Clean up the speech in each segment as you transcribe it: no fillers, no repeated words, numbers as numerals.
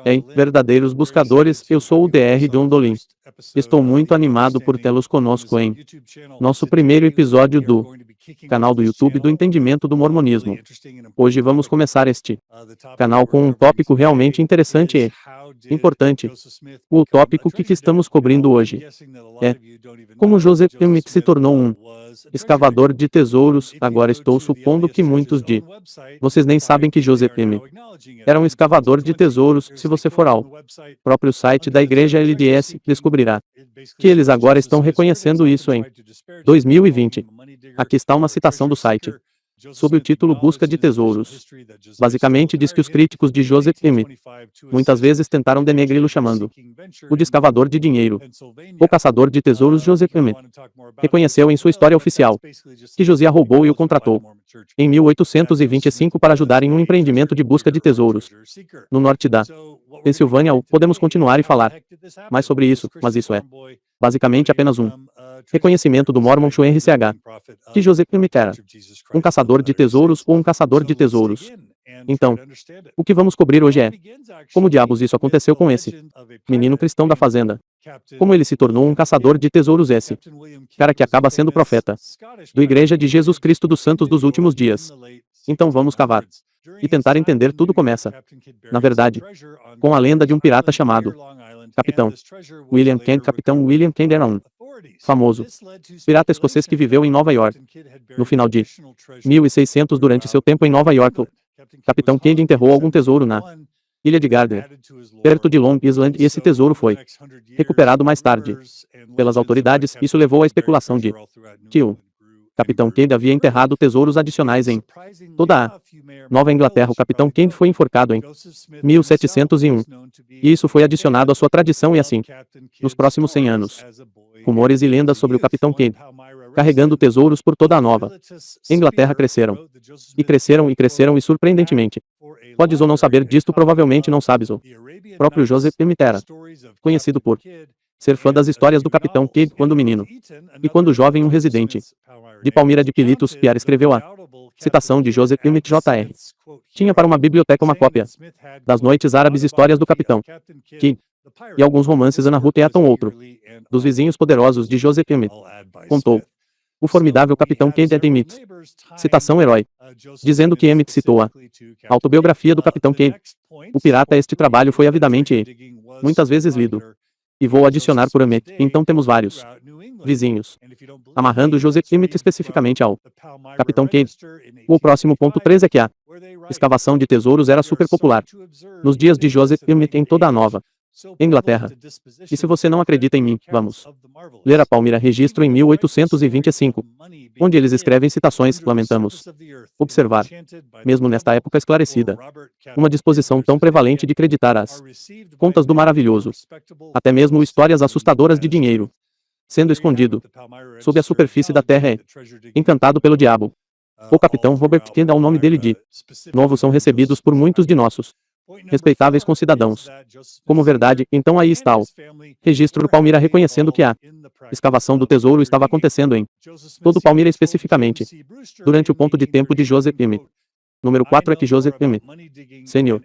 Ei, verdadeiros buscadores, eu sou o Dr. John Dolin. Estou muito animado por tê-los conosco em nosso primeiro episódio do canal do YouTube do Entendimento do Mormonismo. Hoje vamos começar este canal com um tópico realmente interessante e importante. O tópico que estamos cobrindo hoje é como Joseph Smith se tornou um escavador de tesouros. Agora estou supondo que muitos de vocês nem sabem que Joseph Smith era um escavador de tesouros. Se você for ao próprio site da igreja LDS, descobrirá que eles agora estão reconhecendo isso em 2020. Aqui está uma citação do site, sob o título Busca de Tesouros. Basicamente diz que os críticos de Joseph Smith muitas vezes tentaram denegri-lo chamando o de escavador de dinheiro. O caçador de tesouros Joseph Smith reconheceu em sua história oficial que Josiah roubou e o contratou em 1825 para ajudar em um empreendimento de busca de tesouros no norte da Pensilvânia. Podemos continuar e falar mais sobre isso, mas isso é basicamente apenas um reconhecimento do Mormon Show RCH que Joseph Smith era um caçador de tesouros ou um caçador de tesouros. Então, o que vamos cobrir hoje é como diabos isso aconteceu com esse menino cristão da fazenda. Como ele se tornou um caçador de tesouros, esse cara que acaba sendo profeta do Igreja de Jesus Cristo dos Santos dos Últimos Dias. Então vamos cavar e tentar entender. Tudo começa, na verdade, com a lenda de um pirata chamado Capitão William Kent. Capitão William Kent era um famoso pirata escocês que viveu em Nova York no final de 1600. Durante seu tempo em Nova York, o Capitão Kent enterrou algum tesouro na ilha de Gardner, perto de Long Island, e esse tesouro foi recuperado mais tarde pelas autoridades. Isso levou à especulação de que o Capitão Kent havia enterrado tesouros adicionais em toda a Nova Inglaterra. O Capitão Kent foi enforcado em 1701, e isso foi adicionado à sua tradição, e assim, nos próximos 100 anos, rumores e lendas sobre o Capitão Kent carregando tesouros por toda a Nova Inglaterra cresceram. E cresceram e cresceram, e surpreendentemente, podes ou não saber disto, provavelmente não sabes, o próprio Joseph Smith era conhecido por ser fã das histórias do Capitão Kent quando menino. E quando jovem, um residente de Palmyra de Pilitos, Piar, escreveu a citação de Joseph Smith Jr. Tinha para uma biblioteca uma cópia das Noites Árabes, Histórias do Capitão Kent, e alguns romances. Anna Ruth Eaton, outro dos vizinhos poderosos de Joseph Smith, contou o formidável Capitão Kent Smith. Citação herói, dizendo que Smith citou a autobiografia do Capitão Kent, o pirata. Este trabalho foi avidamente e muitas vezes lido. E vou adicionar por Smith. Então temos vários vizinhos amarrando Joseph Smith especificamente ao Capitão Kent. O próximo ponto 3 é que a escavação de tesouros era super popular nos dias de Joseph Smith em toda a Nova Inglaterra. E se você não acredita em mim, vamos ler a Palmyra Registro em 1825, onde eles escrevem citações. Lamentamos observar, mesmo nesta época esclarecida, uma disposição tão prevalente de acreditar as contas do maravilhoso, até mesmo histórias assustadoras de dinheiro sendo escondido sob a superfície da terra e encantado pelo diabo. O Capitão Robert Kent, ao nome dele de novo, são recebidos por muitos de nossos respeitáveis concidadãos como verdade. Então aí está o registro do Palmyra reconhecendo que a escavação do tesouro estava acontecendo em todo o Palmyra, especificamente durante o ponto de tempo de Joseph Smith. Número 4 é que Joseph Smith Sr.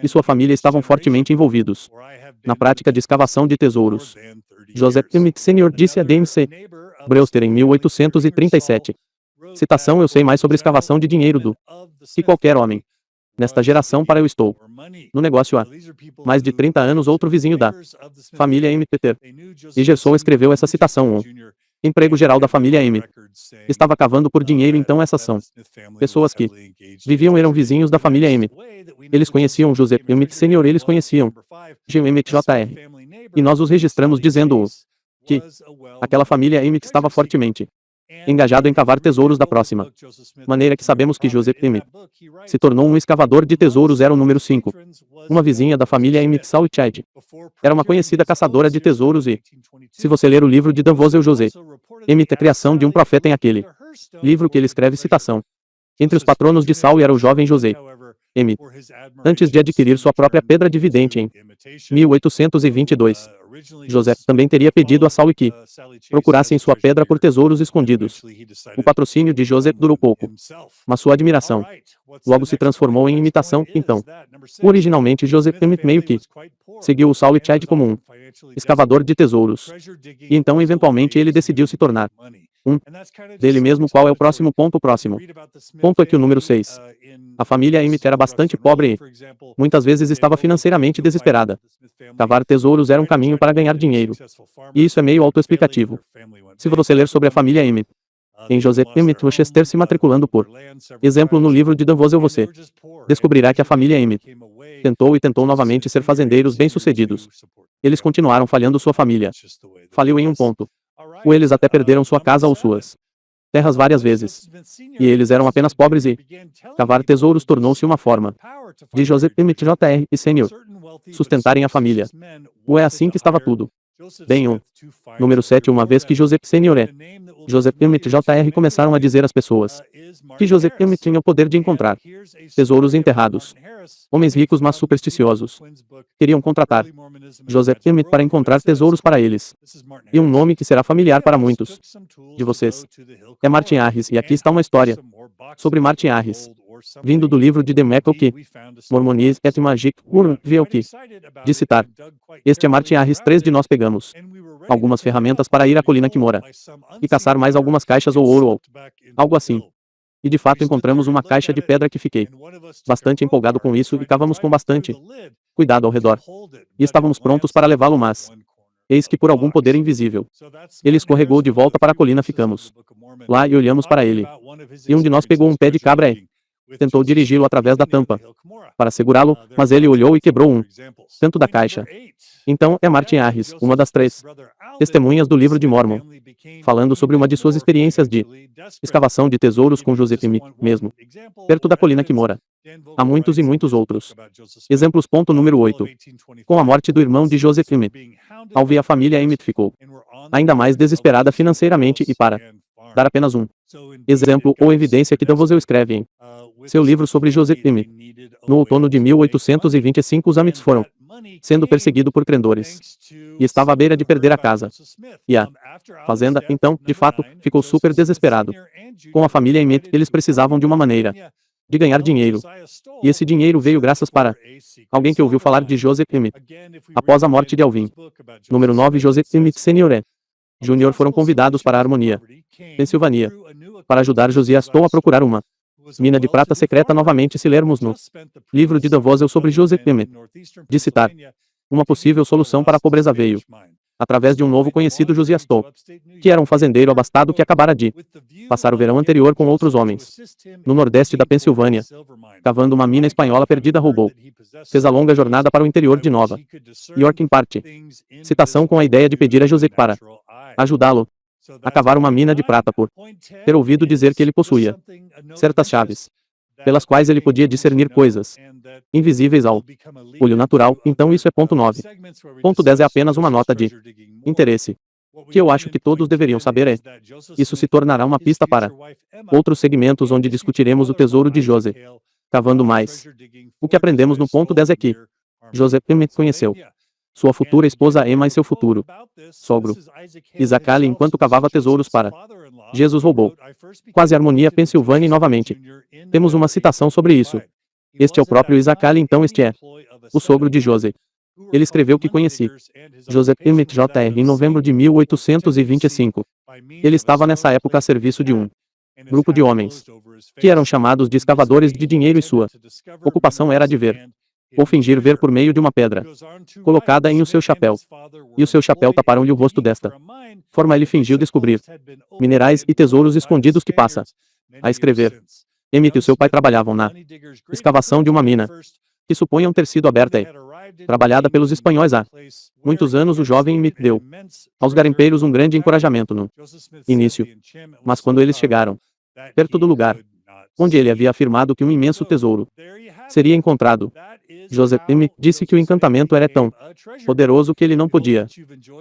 e sua família estavam fortemente envolvidos na prática de escavação de tesouros. Joseph Smith Sr. disse a James Brewster em 1837. Citação: eu sei mais sobre escavação de dinheiro do que qualquer homem nesta geração, para eu estou no negócio há mais de 30 anos. Outro vizinho da família M. Peter e Gerson escreveu essa citação: o emprego geral da família M estava cavando por dinheiro. Então essas são pessoas que viviam, eram vizinhos da família M. Eles conheciam Joseph Smith Sr., eles conheciam Smith Jr., e nós os registramos dizendo que aquela família M estava fortemente engajado em cavar tesouros. Da próxima maneira que sabemos que Joseph Smith se tornou um escavador de tesouros era o número 5. Uma vizinha da família M. Southside era uma conhecida caçadora de tesouros, e se você ler o livro de Dan Vosel José M. A Criação de um Profeta, em aquele livro que ele escreve citação: entre os patronos de Saul era o jovem José M. Antes de adquirir sua própria pedra de vidente em 1822, José também teria pedido a Sally que procurassem sua pedra por tesouros escondidos. O patrocínio de José durou pouco, mas sua admiração logo se transformou em imitação. Então, originalmente José meio que seguiu o Saul Chad como um escavador de tesouros. E então eventualmente ele decidiu se tornar um dele mesmo. Qual é o próximo ponto? O próximo ponto é que o número 6. A família Emmett era bastante pobre e muitas vezes estava financeiramente desesperada. Cavar tesouros era um caminho para ganhar dinheiro. E isso é meio autoexplicativo. Se você ler sobre a família Emmett, em Joseph Emmett Rochester se matriculando por exemplo no livro de Dan Vosel, você descobrirá que a família Emmett tentou e tentou novamente ser fazendeiros bem-sucedidos. Eles continuaram falhando. Sua família faliu em um ponto. Ou eles até perderam sua casa ou suas terras várias vezes. E eles eram apenas pobres e cavar tesouros tornou-se uma forma de Joseph Emmett Jr. e Sr. sustentarem a família. Ou é assim que estava tudo. Bem, o número 7. Uma vez que Joseph Sr. e Joseph Emmett Jr. começaram a dizer às pessoas que Joseph Emmett tinha o poder de encontrar tesouros enterrados. Homens ricos mas supersticiosos queriam contratar Joseph Emmett para encontrar tesouros para eles. E um nome que será familiar para muitos de vocês é Martin Harris. E aqui está uma história sobre Martin Harris, vindo do livro de The Michael que Mormonies et Magic viu que de citar. Este é Martin Harris 3 de nós pegamos algumas ferramentas para ir à colina que mora e caçar mais algumas caixas ou ouro ou algo assim. E de fato encontramos uma caixa de pedra que fiquei bastante empolgado com isso e cavamos com bastante cuidado ao redor. E estávamos prontos para levá-lo, mas eis que por algum poder invisível ele escorregou de volta para a colina. Ficamos lá e olhamos para ele. E um de nós pegou um pé de cabra e tentou dirigi-lo através da tampa para segurá-lo, mas ele olhou e quebrou um canto da caixa. Então, é Martin Harris, uma das 3 testemunhas do livro de Mormon, falando sobre uma de suas experiências de escavação de tesouros com Joseph Emmett, mesmo perto da colina que mora. Há muitos e muitos outros exemplos. Ponto número 8. Com a morte do irmão de Joseph Emmett, ao ver a família Emmett ficou ainda mais desesperada financeiramente e para dar apenas um exemplo ou evidência que Dan Vosel escreve em seu livro sobre Joseph Emmett. No outono de 1825 os Emmets foram sendo perseguidos por credores e estava à beira de perder a casa e a fazenda. Então, de fato, ficou super desesperado. Com a família Emmett, eles precisavam de uma maneira de ganhar dinheiro. E esse dinheiro veio graças para alguém que ouviu falar de Joseph Emmett após a morte de Alvin. Número 9. Joseph Emmett Sr. e Jr. foram convidados para a Harmonia, Pensilvânia, para ajudar Josias a procurar uma mina de prata secreta. Novamente, se lermos no livro de Dan Vosel sobre Joseph Emmett, de citar uma possível solução para a pobreza veio através de um novo conhecido, Josias Toll, que era um fazendeiro abastado que acabara de passar o verão anterior com outros homens no nordeste da Pensilvânia, cavando uma mina espanhola perdida. Roubou. Fez a longa jornada para o interior de Nova York, em parte citação com a ideia de pedir a José para ajudá-lo a cavar uma mina de prata por ter ouvido dizer que ele possuía certas chaves pelas quais ele podia discernir coisas invisíveis ao olho natural. Então isso é ponto 9. Ponto 10 é apenas uma nota de interesse que eu acho que todos deveriam saber é isso se tornará uma pista para outros segmentos onde discutiremos o tesouro de José cavando mais. O que aprendemos no ponto 10 é que José Emmett conheceu sua futura esposa Emma e seu futuro sogro Isaac Ali enquanto cavava tesouros para Jesus. Roubou quase a Harmonia, Pensilvânia. E novamente temos uma citação sobre isso. Este é o próprio Isaac Ali. Então este é o sogro de José. Ele escreveu que conheci Joseph Emmett Jr. em novembro de 1825. Ele estava nessa época a serviço de um grupo de homens que eram chamados de escavadores de dinheiro e sua ocupação era de ver ou fingir ver por meio de uma pedra colocada em o seu chapéu. E o seu chapéu taparam-lhe o rosto desta forma. Ele fingiu descobrir minerais e tesouros escondidos que passa a escrever. Emmett e o seu pai trabalhavam na escavação de uma mina que suponham ter sido aberta e trabalhada pelos espanhóis há muitos anos. O jovem Emmett deu aos garimpeiros um grande encorajamento no início, mas quando eles chegaram perto do lugar onde ele havia afirmado que um imenso tesouro seria encontrado, Joseph Emmett disse que o encantamento era tão poderoso que ele não podia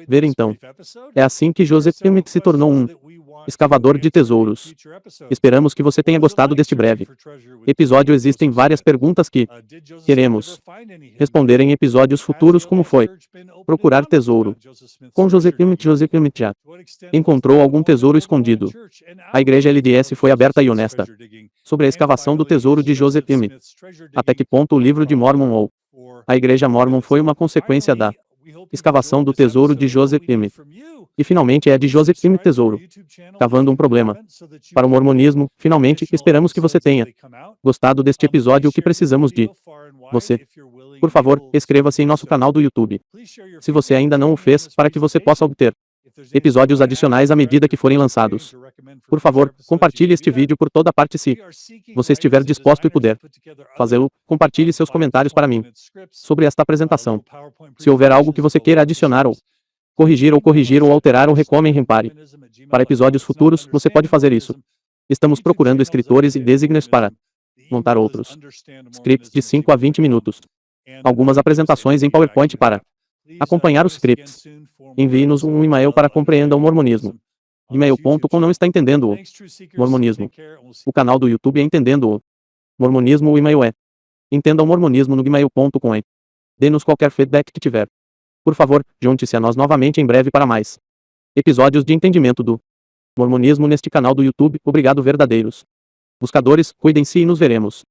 ver. Então, é assim que Joseph Emmett se tornou um Escavador de tesouros. Esperamos que você tenha gostado deste breve episódio. Existem várias perguntas que queremos responder em episódios futuros, como foi procurar tesouro com Joseph Smith. Joseph Smith já encontrou algum tesouro escondido. A igreja LDS foi aberta e honesta sobre a escavação do tesouro de Joseph Smith. Até que ponto o livro de Mormon ou a igreja Mormon foi uma consequência da escavação do tesouro de Joseph Smith? E finalmente é de Joseph Smith tesouro cavando um problema para o mormonismo. Finalmente, esperamos que você tenha gostado deste episódio. O que precisamos de você? Por favor, inscreva-se em nosso canal do YouTube, se você ainda não o fez, para que você possa obter episódios adicionais à medida que forem lançados. Por favor, compartilhe este vídeo por toda parte. Se você estiver disposto e puder fazê-lo, compartilhe seus comentários para mim sobre esta apresentação. Se houver algo que você queira adicionar ou corrigir ou alterar ou repare. Para episódios futuros, você pode fazer isso. Estamos procurando escritores e designers para montar outros scripts de 5 a 20 minutos. Algumas apresentações em PowerPoint para acompanhar os scripts. Envie-nos um e-mail para Compreenda o Mormonismo. Gmail.com. Não está entendendo o mormonismo? O canal do YouTube é Entendendo o Mormonismo. O e-mail é Entenda o Mormonismo no gmail.com. Dê-nos qualquer feedback que tiver. Por favor, junte-se a nós novamente em breve para mais episódios de entendimento do mormonismo neste canal do YouTube. Obrigado, verdadeiros buscadores. Cuidem-se e nos veremos